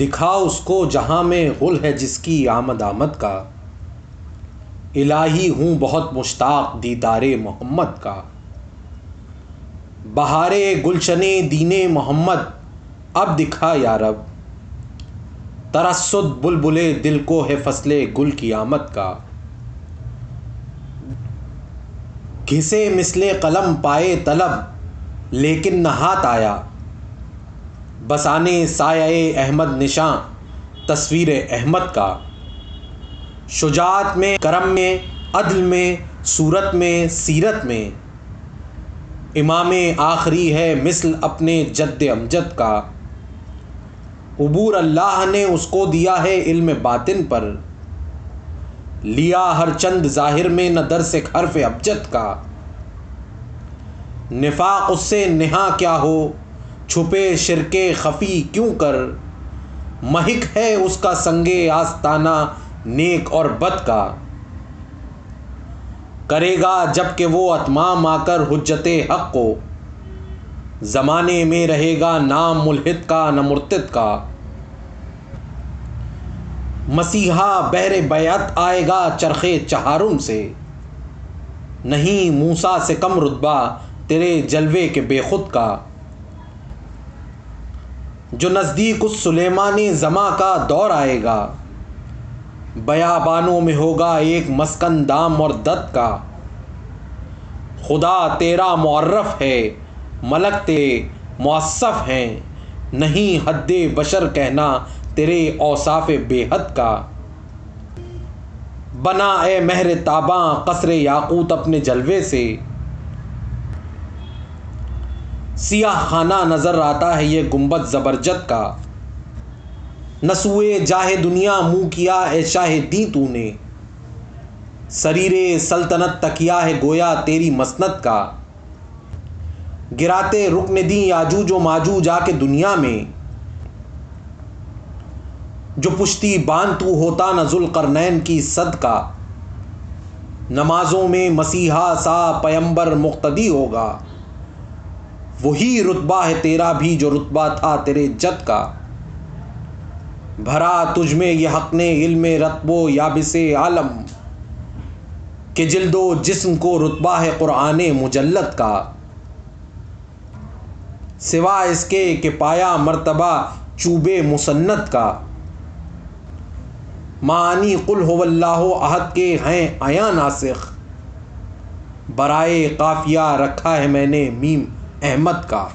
دکھا اس کو جہاں میں غل ہے جس کی آمد کا، الہی ہوں بہت مشتاق دیدار محمد کا۔ بہار گلشن دین محمد اب دکھا یا رب، ترصد بلبل دل کو ہے فصل گل کی آمد کا۔ گھسے مثل قلم پائے طلب لیکن نہ ہاتھ آیا، بسانے سایہ احمد نشاں تصویر احمد کا۔ شجاعت میں، کرم میں، عدل میں، صورت میں، سیرت میں، امام آخری ہے مثل اپنے جد امجد کا۔ عبور اللہ نے اس کو دیا ہے علم باطن پر، لیا ہر چند ظاہر میں نہ درس حرف ابجد کا۔ نفاق اس سے نہاں کیا ہو، چھپے شرک خفی کیوں کر، مہک ہے اس کا سنگ آستانہ نیک اور بد کا۔ کرے گا جب کہ وہ اتمام آ کر حجت حق کو، زمانے میں رہے گا نام ملحد کا نہ مرتد کا۔ مسیحا بحر بیعت آئے گا چرخ چہارم سے، نہیں موسیٰ سے کم رتبہ تیرے جلوے کے بے خود کا۔ جو نزدیک اس سلیمان زماں کا دور آئے گا، بیابانوں میں ہوگا ایک مسکن دام اور دد کا۔ خدا تیرا معرف ہے، ملک تیرے موصف ہیں، نہیں حد بشر کہنا تیرے اوصاف بے حد کا۔ بنا اے مہر تاباں قصر یاقوت اپنے جلوے سے، سیاہ خانہ نظر آتا ہے یہ گنبد زبرجد کا۔ نہ سوئے جاہ دنیا منہ کیا اے شاہ دین تو نے، سریر سلطنت تکیا ہے گویا تیری مسند کا۔ گراتے رکن دیں یاجوج و ماجوج آ کے دنیا میں، جو پشتی باندھ تو ہوتا نہ ذوالقرنین کی صد کا۔ نمازوں میں مسیحا سا پیمبر مقتدی ہوگا، وہی رتبہ ہے تیرا بھی جو رتبہ تھا تیرے جد کا۔ بھرا تجھ میں یہ حق نے علم رطب و یابس عالم، کہ جلد و جسم کو رتبہ ہے قرآن مجلد کا۔ سوا اس کے کہ پایا مرتبہ چوب مسند کا، معانی قل هو اللہ احد کے ہیں عیاں ناسخ، برائے قافیہ رکھا ہے میں نے میم احمد کا۔